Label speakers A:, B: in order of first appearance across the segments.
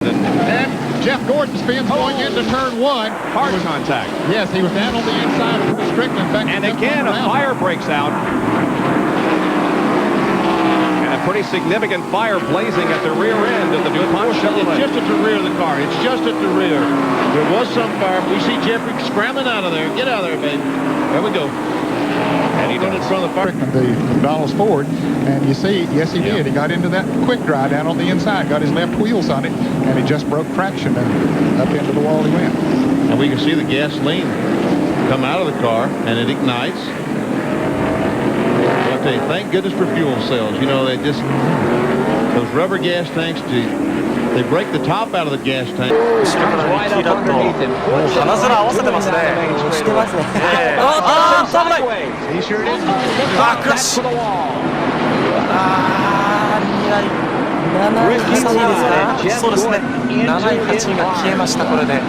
A: And Jeff Gordon spins going into turn one.
B: Hard contact.
A: Yes, he was down on the inside of Strickland.
B: And again, a fire breaks out. And a pretty significant fire blazing at the rear end of the DuPont Chevrolet.
C: It's just at the rear of the car. It's just at the rear. There was some fire. We see Jeffrey scrambling out of there. Get out of there, baby. There we go.
B: And he
C: does. In front of the fire.
A: The McDonald's Ford, and you see, yes, he did. He got into that quick dry down on the inside, got his left wheels on it, and he just broke traction, and up into the wall he went.
C: And we can see the gasoline come out of the car, and it ignites. But I tell you, thank goodness for fuel cells. You know, they just, those rubber gas tanks, they break the top out of the gas tank.
D: Right up underneath him.
E: 鼻面合わせてますね。
D: してますね。
E: あー、危ない。
C: He sure did.
E: あー、クラッシュ。あー、7位、8位ですか。そうですね。7位、8位が消えました、これで。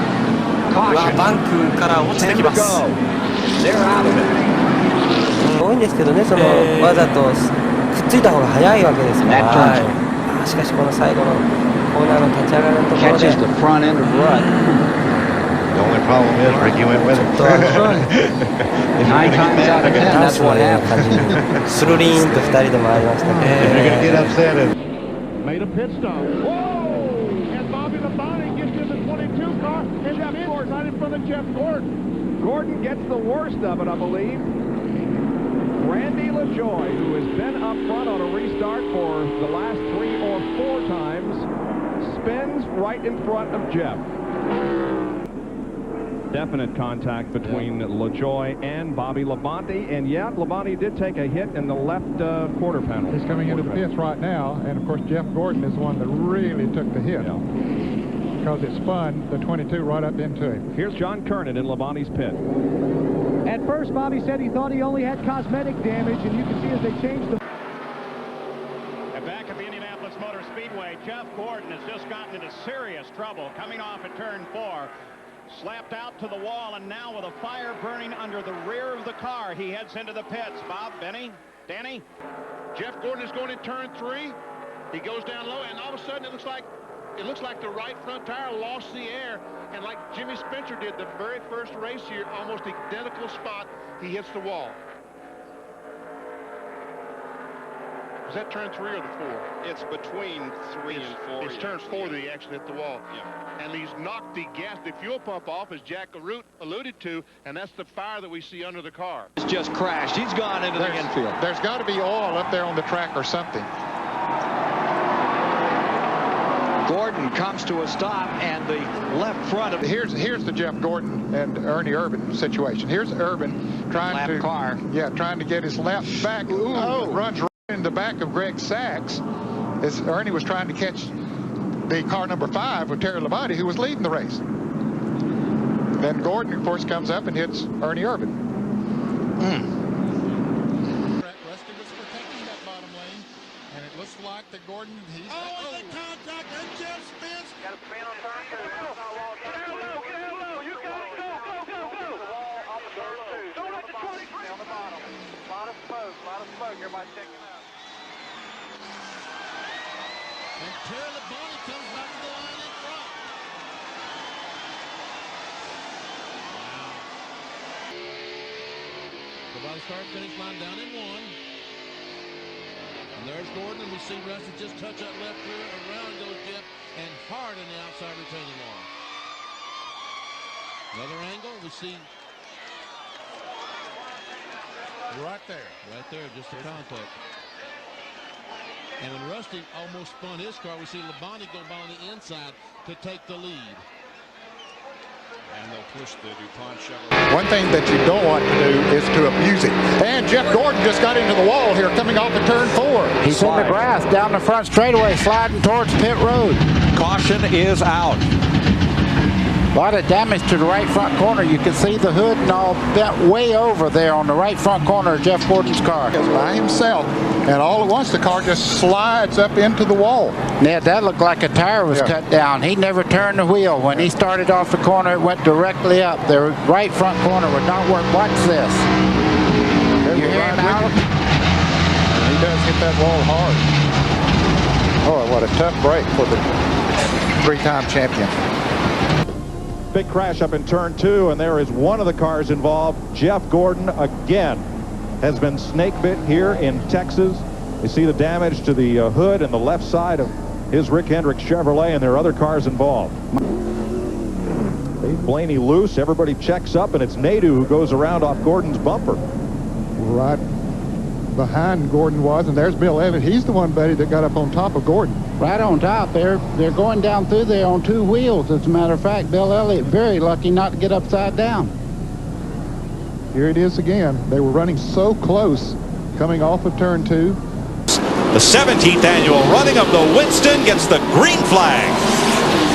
E: バンクから落ちてきます。
D: 多いんですけどね、わざとくっついた方が早いわけですから。しかしこの最後のコーナーの立ち上がりのところで。
C: The only problem is Ricky went with it.
D: 9 times out of 10, that's what happened. スルリーンと2人で回りましたけど。
C: You're going to get upset.
A: Made a pit stop. Whoa! And Bobby Labonte gets in the 22 car, and Jeff Gordon right in front of Jeff Gordon.
B: Gordon gets the worst of it, I believe. Randy LaJoie, who has been up front on a restart for the last 3 or 4 times, spins right in front of Jeff. Definite contact between LaJoie and Bobby Labonte, and yeah, Labonte did take a hit in the left quarter panel.
A: He's coming into the pits right now, and of course Jeff Gordon is the one that really took the hit. Because it spun the 22 right up into him.
B: Here's John Kernan in Labonte's pit.
F: At first, Bobby said he thought he only had cosmetic damage, and you can see as they changed the...
G: And back at the Indianapolis Motor Speedway, Jeff Gordon has just gotten into serious trouble coming off at turn 4. Slapped out to the wall, and now with a fire burning under the rear of the car, he heads into the pits. Bob, Benny, Danny?
H: Jeff Gordon is going in turn 3. He goes down low, and all of a sudden it looks like the right front tire lost the air, and like Jimmy Spencer did the very first race here, almost identical spot, he hits the wall. Is that turn 3 or the 4?
G: It's between 3 and 4.
H: It's turn 4 that he actually hit the wall.
G: Yeah.
H: And he's knocked the fuel pump off, as Jack alluded to, and that's the fire that we see under the car.
G: It's just crashed. He's gone into the infield.
A: There's got to be oil up there on the track or something.
G: Gordon comes to a stop, and the left front of...
A: Here's the Jeff Gordon and Ernie Irvan situation. Here's Irvan trying to get his lap back. Runs right in the back of Greg Sachs as Ernie was trying to catch the car number 5 with Terry Labonte, who was leading the race. Then Gordon, of course, comes up and hits Ernie Irvan. Rusty was protecting that bottom lane, and it looks like that Gordon, he's... the contact, and Jeff spins.
E: Got a spin on turn 2.
H: Get hell low, you got it, go.
E: Don't let the 23 on the bottom. A lot of smoke, everybody checking out.
H: And Terry Labonte comes back to the line in front. The body start finish line down in 1. And there's Gordon, and we see Rusty just touch that left rear. Around goes Jeff, and hard in the outside retaining wall. Another angle, we see right there, just a contact. And when Rusty almost spun his car, we see Labonte go by on the inside to take the lead. And they'll push the DuPont Chevrolet.
A: One thing that you don't want to do is to abuse it. And Jeff Gordon just got into the wall here, coming off of turn 4.
I: He's in the grass down the front straightaway, sliding towards pit road.
B: Caution is out.
I: A lot of damage to the right front corner. You can see the hood and all that way over there on the right front corner of Jeff Gordon's car.
A: He's by himself, and all at once the car just slides up into the wall.
I: Yeah, that looked like a tire was cut down. He never turned the wheel. When he started off the corner, it went directly up. The right front corner would not work. Watch this. You hear him out?
A: He does hit that wall hard. Oh, what a tough break for the three-time champion.
B: Big crash up in turn 2, and there is one of the cars involved. Jeff Gordon again has been snake bit here in Texas. You see the damage to the hood and the left side of his Rick Hendrick Chevrolet, and there are other cars involved. Dave Blaney loose, everybody checks up, and it's Nadu who goes around off Gordon's bumper.
A: Right behind Gordon was, and there's Bill Evans. He's the one, buddy, that got up on top of Gordon.
I: Right on top. They're going down through there on 2 wheels. As a matter of fact, Bill Elliott very lucky not to get upside down.
A: Here it is again. They were running so close coming off of turn 2.
J: The 17th annual running of the Winston gets the green flag.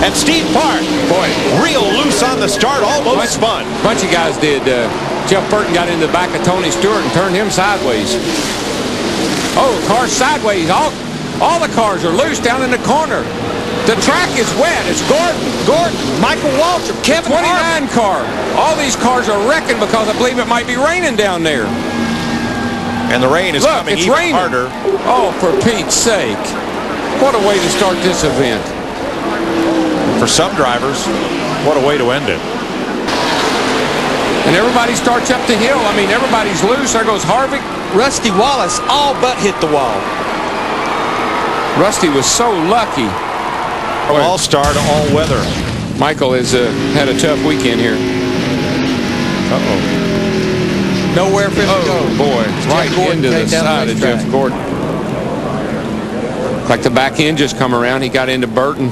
J: And Steve Park, boy, real loose on the start, almost spun.
K: A bunch of guys did. Jeff Burton got into the back of Tony Stewart and turned him sideways. Oh, car's sideways. All the cars are loose down in the corner. The track is wet. It's Gordon, Michael Waltrip, Kevin 29 car. All these cars are wrecking because I believe it might be raining down there.
J: And the rain is coming even harder.
K: Oh, for Pete's sake. What a way to start this event.
J: For some drivers, what a way to end it.
K: And everybody starts up the hill. I mean, everybody's loose. There goes Harvick.
E: Rusty Wallace all but hit the wall.
K: Rusty was so lucky.
J: All-star to all-weather.
K: Michael has had a tough weekend here.
J: Uh-oh.
E: Nowhere for him to go.
K: Boy, right into the side of Jeff Gordon. Like the back end just come around. He got into Burton.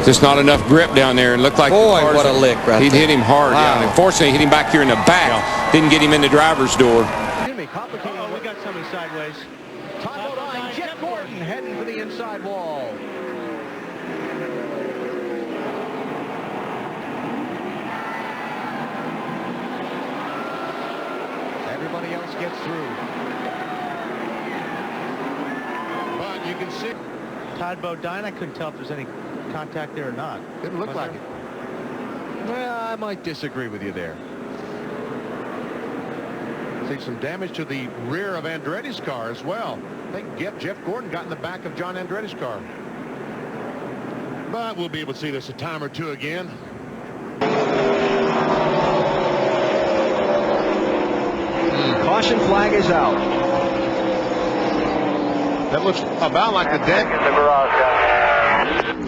K: Just not enough grip down there. And looked like,
E: boy, what a lick right
K: He'd
E: there.
K: hit him hard down. Unfortunately, hit him back here in the back. Didn't get him in the driver's door.
F: Complicated. Oh, we got something sideways. Top line, Jeff Gordon heading for the inside wall. Everybody else gets through. But you can see Todd Bodine. I couldn't tell if there's any contact there or not. Didn't look like it. Well, I might disagree with you there. See some damage to the rear of Andretti's car as well. I think Jeff Gordon got in the back of John Andretti's car. But we'll be able to see this a time or two again.
B: Caution flag is out.
A: That looks about like the deck.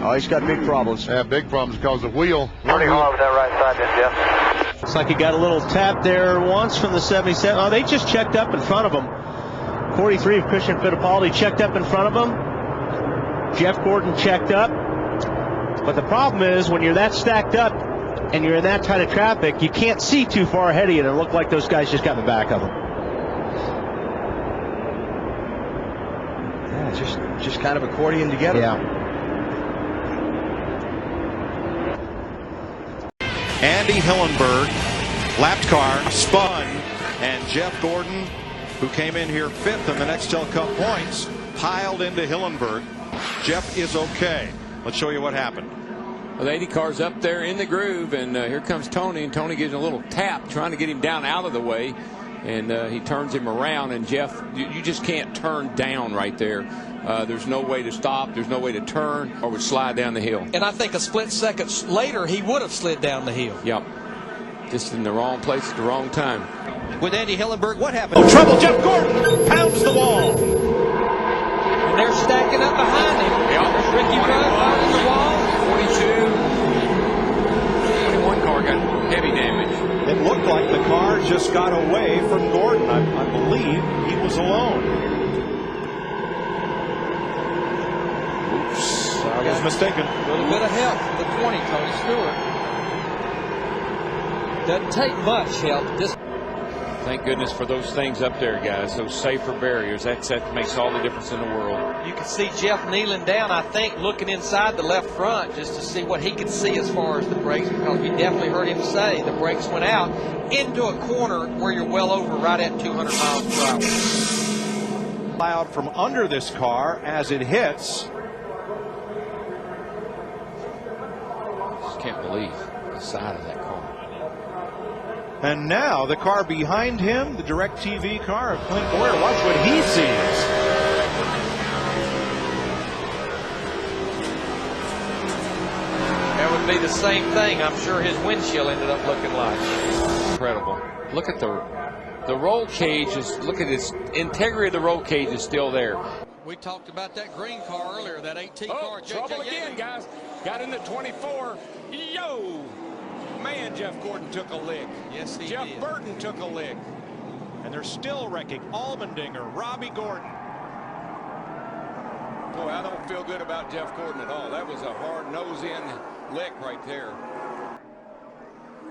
B: Oh, he's got big problems.
A: Yeah, big problems because the wheel.
L: Pretty hard with that right side there, Jeff.
M: Looks like he got a little tap there once from the 77. Oh, they just checked up in front of him. 43 of Christian Fittipaldi checked up in front of him. Jeff Gordon checked up. But the problem is when you're that stacked up and you're in that tight of traffic, you can't see too far ahead of you. And it looked like those guys just got in the back of him.
B: Yeah, just kind of accordion together.
M: Yeah.
J: Andy Hillenberg, lapped car, spun, and Jeff Gordon, who came in here 5th in the Nextel Cup points, piled into Hillenberg. Jeff is okay. Let's show you what happened.
K: Well, the 80 car's up there in the groove, and here comes Tony, and Tony gives a little tap trying to get him down out of the way, and he turns him around, and Jeff, you just can't turn down right there. There's no way to stop, there's no way to turn, or would slide down the hill.
E: And I think a split second later, he would have slid down the hill.
K: Yep. Just in the wrong place at the wrong time.
J: With Andy Hillenberg, what happened? Oh, trouble! Jeff Gordon pounds the wall.
E: And they're stacking up behind him.
K: Yep.
E: There's Ricky Rudd on the wall.
K: 21 car got heavy damage.
J: It looked like the car just got away from Gordon. I believe he was alone. Oops, I was mistaken.
E: A little bit of help from the 20, Tony Stewart. Doesn't take much help.
K: Thank goodness for those things up there, guys. Those safer barriers. That makes all the difference in the world.
E: You can see Jeff kneeling down, I think, looking inside the left front just to see what he could see as far as the brakes, because we definitely heard him say the brakes went out into a corner where you're well over right at 200 miles per hour.
J: Cloud from under this car as it hits.
K: Just can't believe the side of that car.
J: And now the car behind him, the DirecTV car of Clint Boyer. Watch what he sees.
E: would be the same thing. I'm sure his windshield ended up looking like.
K: Incredible. Look at the roll cage. Look at its integrity of the roll cage is still there.
E: We talked about that green car earlier, that 18 car.
K: Trouble again, guys. Got in the 24. Yo! Man, Jeff Gordon took a lick.
E: Yes, he
J: Jeff
E: did.
J: Burton took a lick. And they're still wrecking Allmendinger, Robbie Gordon.
K: Boy, I don't feel good about Jeff Gordon at all. That was a hard nose-in lick right there.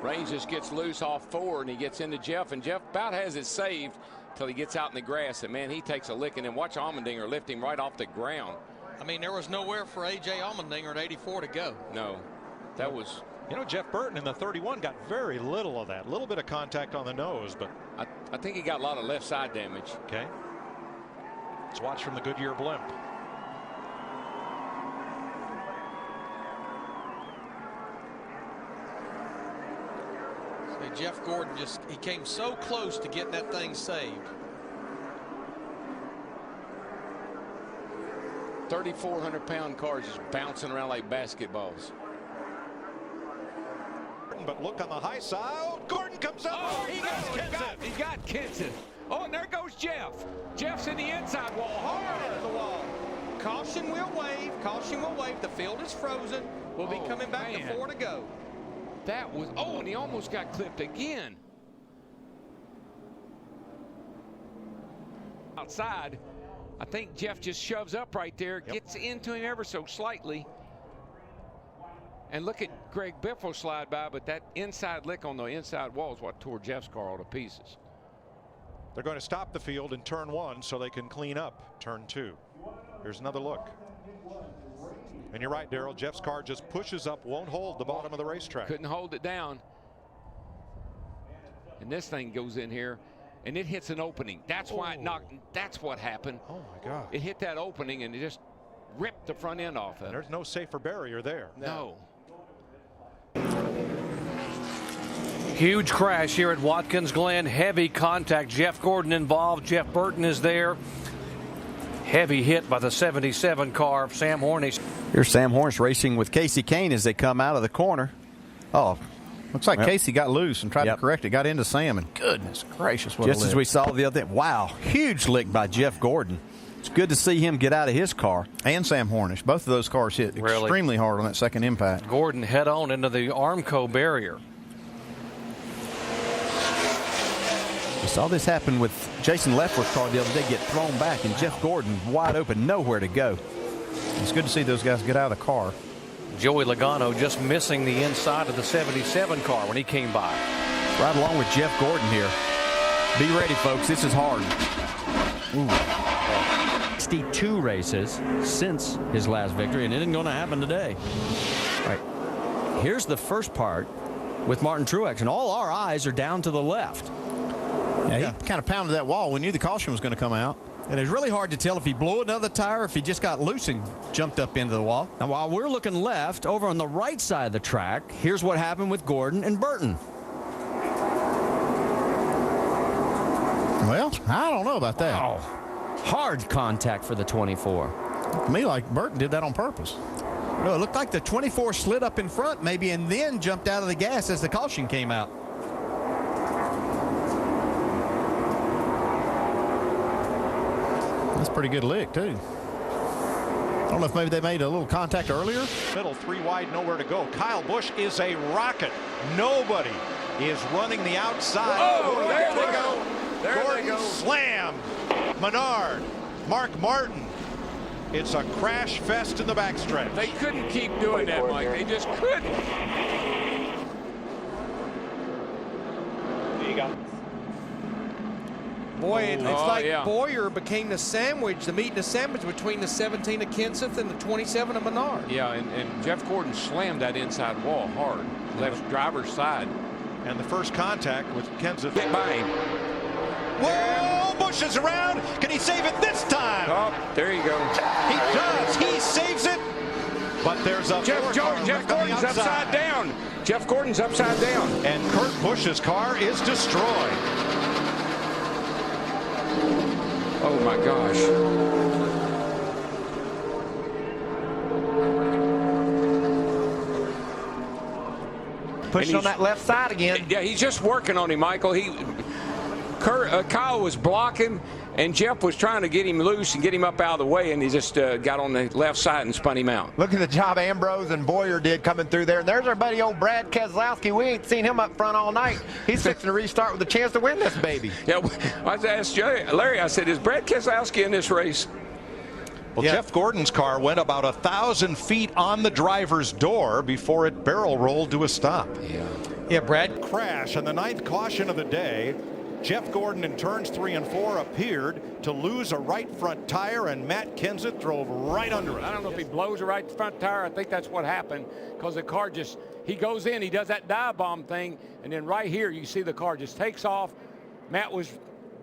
K: Range just gets loose off 4, and he gets into Jeff, and Jeff about has it saved till he gets out in the grass. And man, he takes a lick, and then watch Allmendinger lift him right off the ground.
E: I mean, there was nowhere for A.J. Allmendinger at 84 to go.
K: No, that was.
J: You know, Jeff Burton in the 31 got very little of that. A little bit of contact on the nose, but
K: I think he got a lot of left side damage.
J: Okay. Let's watch from the Goodyear blimp.
E: See, Jeff Gordon he came so close to getting that thing saved.
K: 3,400-pound cars just bouncing around like basketballs.
J: But look on the high side. Oh, Gordon comes up.
K: Oh, he got Kenson. Oh, and there goes Jeff. Jeff's in the inside wall, hard in the wall.
E: Caution will wave. Caution will wave. The field is frozen. We'll be coming back to 4 to go.
K: That was, and he almost got clipped again. Outside, I think Jeff just shoves up right there, gets into him ever so slightly. And look at Greg Biffle slide by, but that inside lick on the inside wall is what tore Jeff's car all to pieces.
J: They're going to stop the field in turn 1 so they can clean up turn 2. Here's another look. And you're right, Darrell. Jeff's car just pushes up, won't hold the bottom of the racetrack.
K: Couldn't hold it down. And this thing goes in here, and it hits an opening. That's why it knocked. That's what happened.
J: Oh, my God.
K: It hit that opening, and it just ripped the front end off of it.
J: There's no safer barrier there.
K: No.
B: Huge crash here at Watkins Glen. Heavy contact. Jeff Gordon involved. Jeff Burton is there. Heavy hit by the 77 car of Sam Hornish.
N: Here's Sam Hornish racing with Casey Kane as they come out of the corner. Oh, looks like Casey got loose and tried to correct it. Got into Sam, and goodness gracious, what
O: Just
N: a
M: as
N: we saw the other day. Wow, huge lick by Jeff Gordon. It's good to see him get out of his car. And Sam Hornish. Both of those cars hit extremely hard on that second impact.
B: Gordon head on into the Armco barrier.
N: We saw this happen with Jason Leffler's car the other day, get thrown back, and Jeff Gordon wide open, nowhere to go. It's good to see those guys get out of the car.
B: Joey Logano just missing the inside of the 77 car when he came by.
N: Right along with Jeff Gordon here. Be ready, folks. This is hard.
P: 62 races since his last victory, and it isn't going to happen today. All right. Here's the first part with Martin Truex, and all our eyes are down to the left.
N: Yeah, he kind of pounded that wall. We knew the caution was going to come out.
P: And it's really hard to tell if he blew another tire or if he just got loose and jumped up into the wall. Now, while we're looking left, over on the right side of the track, here's what happened with Gordon and Burton.
N: Well, I don't know about that.
P: Wow. Hard contact for the 24.
N: To me, like Burton did that on purpose.
P: No, it looked like the 24 slid up in front maybe and then jumped out of the gas as the caution came out.
N: That's a pretty good lick, too. I don't know if maybe they made a little contact earlier.
J: Middle, 3 wide, nowhere to go. Kyle Busch is a rocket. Nobody is running the outside.
K: Oh, there they go. There
J: Gordon
K: they go.
J: Slam. Menard. Mark Martin. It's a crash fest in the backstretch.
K: They couldn't keep doing that, Mike. They just couldn't.
M: There you go.
E: Boy, it's like Boyer became the sandwich, the meat and the sandwich between the 17 of Kenseth and the 27 of Menard.
K: Yeah, and Jeff Gordon slammed that inside wall hard, left driver's side.
J: And the first contact with Kenseth.
K: Hit by him.
J: Whoa, Busch is around. Can he save it this time?
K: Oh, there you go.
J: He does. He saves it. But there's a
K: Jeff Gordon's upside down. Jeff Gordon's upside down.
J: And Kurt Busch's car is destroyed.
K: Oh my gosh.
Q: Pushing on that left side again.
K: Yeah, he's just working on him, Michael. Kyle was blocking, and Jeff was trying to get him loose and get him up out of the way, and he just got on the left side and spun him out.
Q: Look at the job Ambrose and Boyer did coming through there. And there's our buddy old Brad Keselowski. We ain't seen him up front all night. He's fixing to restart with a chance to win this baby.
K: Yeah, I asked Larry, I said, is Brad Keselowski in this race?
J: Well, yeah. Jeff Gordon's car went about 1,000 feet on the driver's door before it barrel rolled to a stop.
Q: Yeah, Brad.
J: Crash and the 9th caution of the day. Jeff Gordon in turns 3 and 4 appeared to lose a right front tire, and Matt Kenseth drove right under it.
K: I don't know if he blows a right front tire. I think that's what happened, because the car just, he goes in, he does that dive bomb thing, and then right here you see the car just takes off. Matt was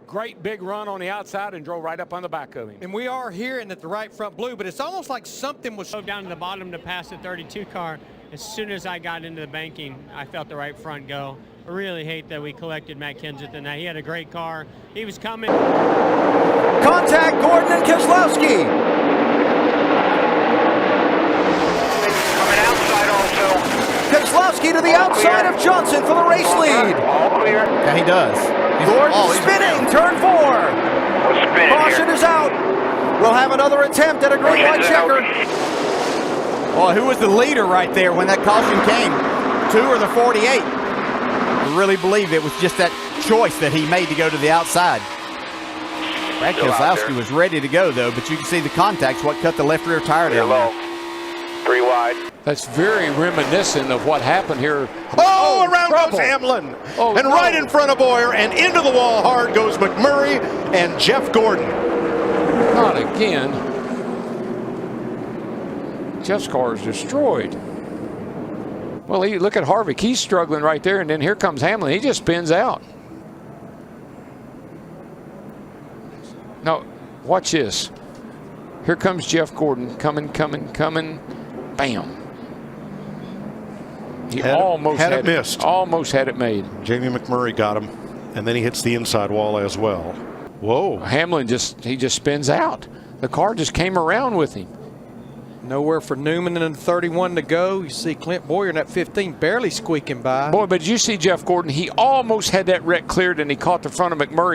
K: great big run on the outside and drove right up on the back of him.
E: And we are hearing that the right front blew, but it's almost like something was
R: down to the bottom to pass the 32 car. As soon as I got into the banking, I felt the right front go. I really hate that we collected Matt Kenseth in that. He had a great car. He was coming.
Q: Contact Gordon and Keselowski.
L: Coming outside also.
Q: Keselowski to the outside of Johnson for the race lead.
L: All clear.
N: Yeah, he does.
Q: Gordon spinning, turn 4. Caution is out. We'll have another attempt at a green light checker.
N: Well, who was the leader right there when that caution came? 2 or the 48? I really believe it was just that choice that he made to go to the outside. Brad Keselowski was ready to go, though, but you can see the contact's what cut the left rear tire down there.
L: 3 wide.
K: That's very reminiscent of what happened here.
J: Oh, around goes Hamlin. And right in front of Boyer, and into the wall hard goes McMurray and Jeff Gordon.
K: Not again. Jeff's car is destroyed. Well, look at Harvick. He's struggling right there, and then here comes Hamlin. He just spins out. No, watch this. Here comes Jeff Gordon coming. Bam. He almost
J: had it missed.
K: Almost had it made.
J: Jamie McMurray got him, and then he hits the inside wall as well. Whoa.
K: Hamlin just spins out. The car just came around with him.
E: Nowhere for Newman and 31 to go. You see Clint Boyer in that 15 barely squeaking by.
K: Boy, but you see Jeff Gordon, he almost had that wreck cleared, and he caught the front of McMurray.